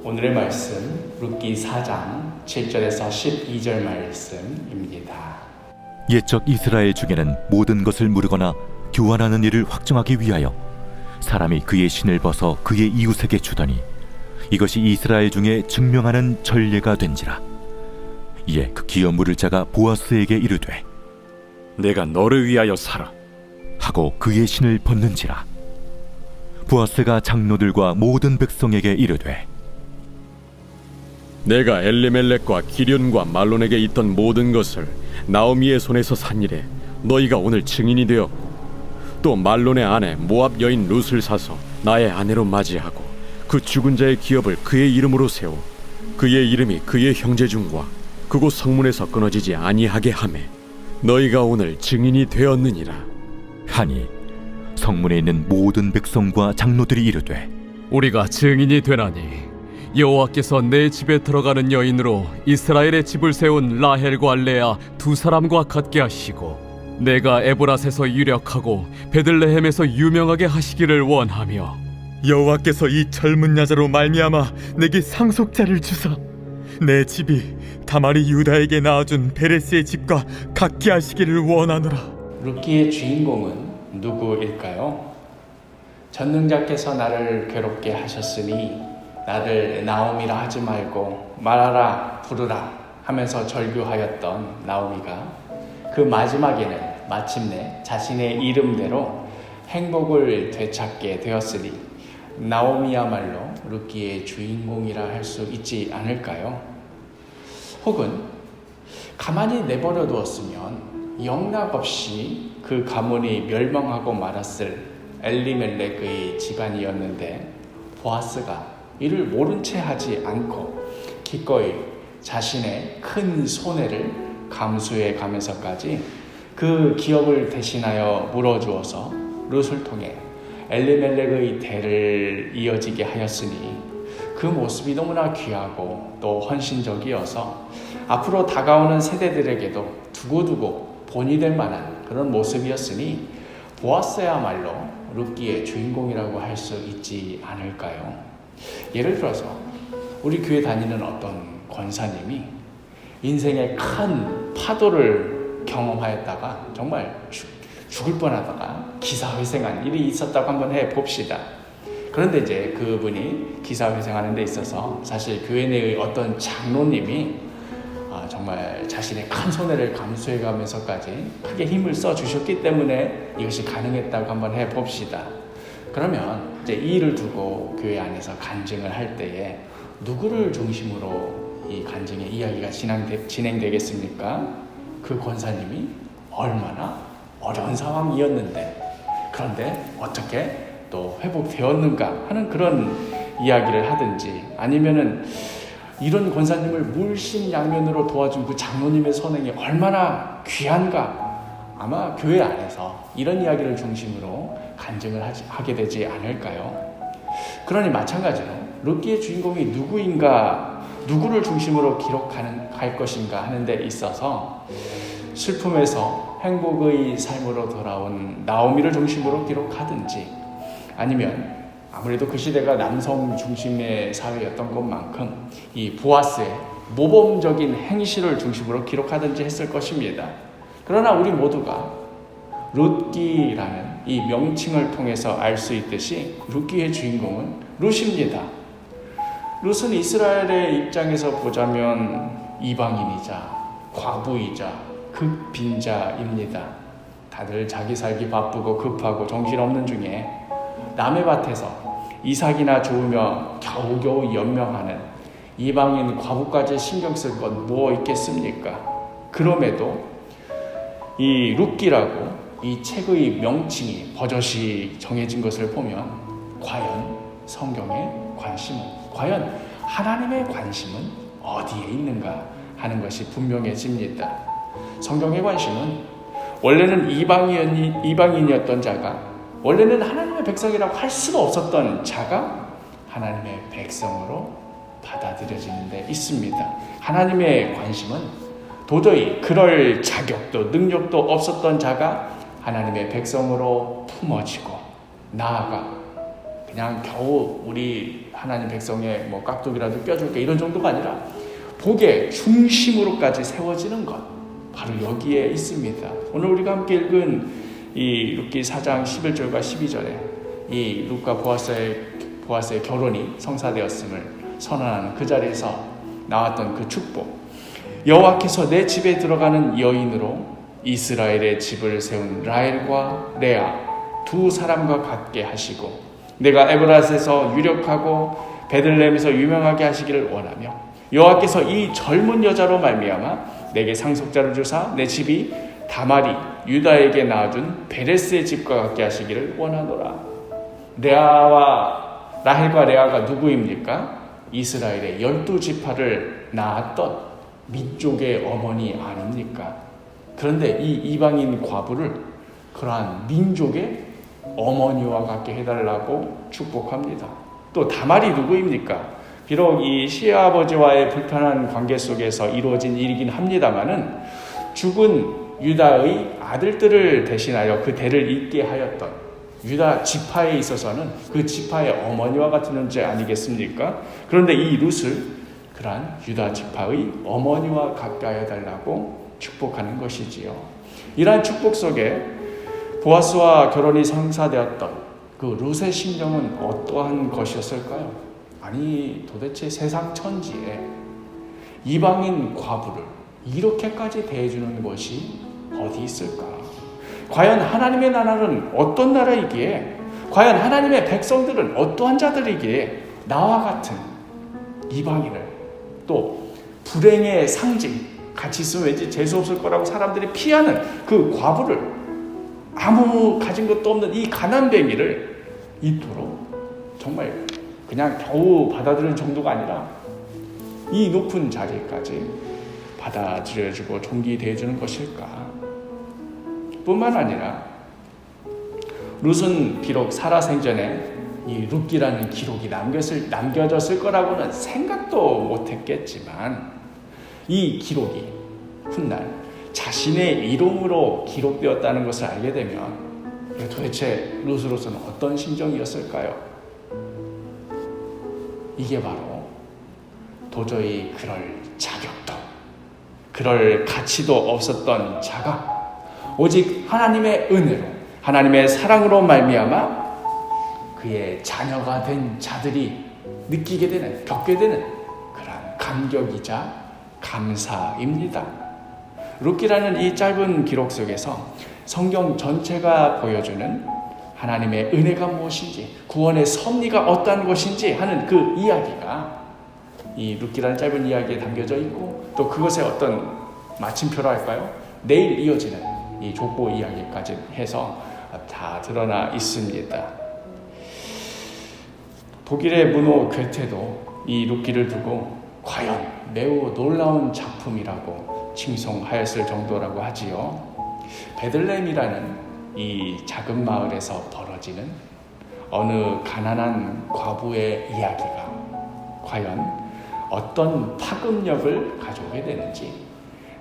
오늘의 말씀 룻기 4장 7절에서 12절 말씀입니다. 옛적 이스라엘 중에는 모든 것을 물으거나 교환하는 일을 확정하기 위하여 사람이 그의 신을 벗어 그의 이웃에게 주더니 이것이 이스라엘 중에 증명하는 전례가 된지라. 이에 그 기업 물을 자가 보아스에게 이르되 내가 너를 위하여 살아. 하고 그의 신을 벗는지라. 보아스가 장로들과 모든 백성에게 이르되 내가 엘리멜렉과 기련과 말론에게 있던 모든 것을 나오미의 손에서 산 일에 너희가 오늘 증인이 되었고, 또 말론의 아내 모압 여인 룻을 사서 나의 아내로 맞이하고 그 죽은 자의 기업을 그의 이름으로 세워 그의 이름이 그의 형제 중과 그곳 성문에서 끊어지지 아니하게 하매 너희가 오늘 증인이 되었느니라 하니 성문에 있는 모든 백성과 장로들이 이르되 우리가 증인이 되나니 여호와께서 내 집에 들어가는 여인으로 이스라엘의 집을 세운 라헬과 레아 두 사람과 같게 하시고 내가 에브랏에서 유력하고 베들레헴에서 유명하게 하시기를 원하며 여호와께서 이 젊은 여자로 말미암아 내게 상속자를 주사 내 집이 다말이 유다에게 낳아준 베레스의 집과 같게 하시기를 원하노라. 룻기의 주인공은 누구일까요? 전능자께서 나를 괴롭게 하셨으니 나를 나오미라 하지 말고 말하라 부르라 하면서 절규하였던 나오미가 그 마지막에는 마침내 자신의 이름대로 행복을 되찾게 되었으니 나오미야말로 룻기의 주인공이라 할 수 있지 않을까요? 혹은 가만히 내버려 두었으면 영락없이 그 가문이 멸망하고 말았을 엘리멜렉의 집안이었는데 보아스가 이를 모른 채 하지 않고 기꺼이 자신의 큰 손해를 감수해 가면서까지 그 기업을 대신하여 물어주어서 룻을 통해 엘리멜렉의 대를 이어지게 하였으니 그 모습이 너무나 귀하고 또 헌신적이어서 앞으로 다가오는 세대들에게도 두고두고 본이 될 만한 그런 모습이었으니 보아스야말로 룻기의 주인공이라고 할 수 있지 않을까요? 예를 들어서 우리 교회 다니는 어떤 권사님이 인생의 큰 파도를 경험하였다가 정말 죽을 뻔하다가 기사회생한 일이 있었다고 한번 해봅시다. 그런데 이제 그분이 기사회생하는 데 있어서 사실 교회 내의 어떤 장로님이 정말 자신의 큰 손해를 감수해가면서까지 크게 힘을 써주셨기 때문에 이것이 가능했다고 한번 해봅시다. 그러면 이제 이 일을 두고 교회 안에서 간증을 할 때에 누구를 중심으로 이 간증의 이야기가 진행되겠습니까? 그 권사님이 얼마나 어려운 상황이었는데 그런데 어떻게 또 회복되었는가 하는 그런 이야기를 하든지 아니면은 이런 권사님을 물심양면으로 도와준 그 장로님의 선행이 얼마나 귀한가 아마 교회 안에서 이런 이야기를 중심으로 간증을 하게 되지 않을까요? 그러니 마찬가지로 룻기의 주인공이 누구를 중심으로 할 것인가 하는 데 있어서 슬픔에서 행복의 삶으로 돌아온 나오미를 중심으로 기록하든지 아니면 아무래도 그 시대가 남성 중심의 사회였던 것만큼 이 보아스의 모범적인 행실을 중심으로 기록하든지 했을 것입니다. 그러나 우리 모두가 룻기라는 이 명칭을 통해서 알 수 있듯이 룻기의 주인공은 룻입니다. 룻은 이스라엘의 입장에서 보자면 이방인이자 과부이자 극빈자입니다. 다들 자기 살기 바쁘고 급하고 정신없는 중에 남의 밭에서 이삭이나 주우며 겨우겨우 연명하는 이방인 과부까지 신경 쓸 건 뭐 있겠습니까? 그럼에도 이 룻기라고 이 책의 명칭이 버젓이 정해진 것을 보면 과연 성경의 관심은, 과연 하나님의 관심은 어디에 있는가 하는 것이 분명해집니다. 성경의 관심은 원래는 이방인이었던 자가 원래는 하나님의 백성이라고 할 수가 없었던 자가 하나님의 백성으로 받아들여지는 데 있습니다. 하나님의 관심은 도저히 그럴 자격도 능력도 없었던 자가 하나님의 백성으로 품어지고 나아가 그냥 겨우 우리 하나님 백성의 뭐 깍두기라도 껴줄게 이런 정도가 아니라 복의 중심으로까지 세워지는 것, 바로 여기에 있습니다. 오늘 우리가 함께 읽은 이 룻기 4장 11절과 12절에 이 룻과 보아스의 결혼이 성사되었음을 선언하는 그 자리에서 나왔던 그 축복, 여호와께서 내 집에 들어가는 여인으로 이스라엘의 집을 세운 라헬과 레아 두 사람과 같게 하시고 내가 에브라스에서 유력하고 베들레헴에서 유명하게 하시기를 원하며 여호와께서 이 젊은 여자로 말미암아 내게 상속자를 주사 내 집이 다말이 유다에게 낳아준 베레스의 집과 같게 하시기를 원하노라. 라헬과 레아가 누구입니까? 이스라엘의 12지파를 낳았던 민족의 어머니 아닙니까? 그런데 이 이방인 과부를 그러한 민족의 어머니와 같게 해달라고 축복합니다. 또 다말이 누구입니까? 비록 이 시아버지와의 불편한 관계 속에서 이루어진 일이긴 합니다마는 죽은 유다의 아들들을 대신하여 그 대를 잇게 하였던 유다 지파에 있어서는 그 지파의 어머니와 같은 존재 아니겠습니까? 그런데 이 룻을 그러한 유다 지파의 어머니와 가까이 해달라고 축복하는 것이지요. 이러한 축복 속에 보아스와 결혼이 성사되었던 그 룻의 심정은 어떠한 것이었을까요? 아니 도대체 세상 천지에 이방인 과부를 이렇게까지 대해주는 것이 어디 있을까? 과연 하나님의 나라는 어떤 나라이기에, 과연 하나님의 백성들은 어떠한 자들이기에 나와 같은 이방인을, 또 불행의 상징, 같이 있으면 왠지 재수없을 거라고 사람들이 피하는 그 과부를, 아무 가진 것도 없는 이 가난뱅이를 이토록 정말 그냥 겨우 받아들이는 정도가 아니라 이 높은 자리까지 받아들여주고 존귀대해주는 것일까? 뿐만 아니라 룻은 비록 사라 생전에 이 룻기라는 기록이 남겨졌을 거라고는 생각도 못했겠지만 이 기록이 훗날 자신의 이름으로 기록되었다는 것을 알게 되면 도대체 룻으로서는 어떤 심정이었을까요? 이게 바로 도저히 그럴 자격도, 그럴 가치도 없었던 자가 오직 하나님의 은혜로, 하나님의 사랑으로 말미암아 그의 자녀가 된 자들이 느끼게 되는, 겪게 되는 그런 감격이자 감사입니다. 룻기라는 이 짧은 기록 속에서 성경 전체가 보여주는 하나님의 은혜가 무엇인지, 구원의 섭리가 어떠한 것인지 하는 그 이야기가 이 룻기라는 짧은 이야기에 담겨져 있고, 또 그것의 어떤 마침표로 할까요? 내일 이어지는 이 족보 이야기까지 해서 다 드러나 있습니다. 독일의 문호 괴테도 이 룻기를 두고 과연 매우 놀라운 작품이라고 칭송하였을 정도라고 하지요. 베들레헴이라는 이 작은 마을에서 벌어지는 어느 가난한 과부의 이야기가 과연 어떤 파급력을 가져오게 되는지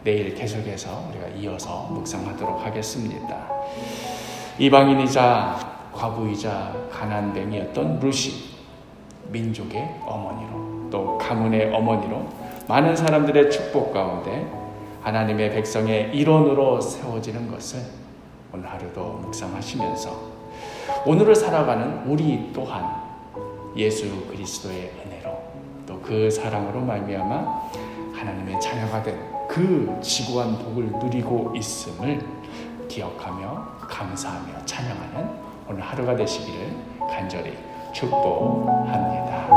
내일 계속해서 우리가 이어서 묵상하도록 하겠습니다. 이방인이자 과부이자 가난뱅이였던 룻이 민족의 어머니로, 또 가문의 어머니로 많은 사람들의 축복 가운데 하나님의 백성의 일원으로 세워지는 것을 오늘 하루도 묵상하시면서 오늘을 살아가는 우리 또한 예수 그리스도의 은혜로, 또 그 사랑으로 말미암아 하나님의 자녀가 된 그 지구한 복을 누리고 있음을 기억하며 감사하며 찬양하는 오늘 하루가 되시기를 간절히 축복합니다.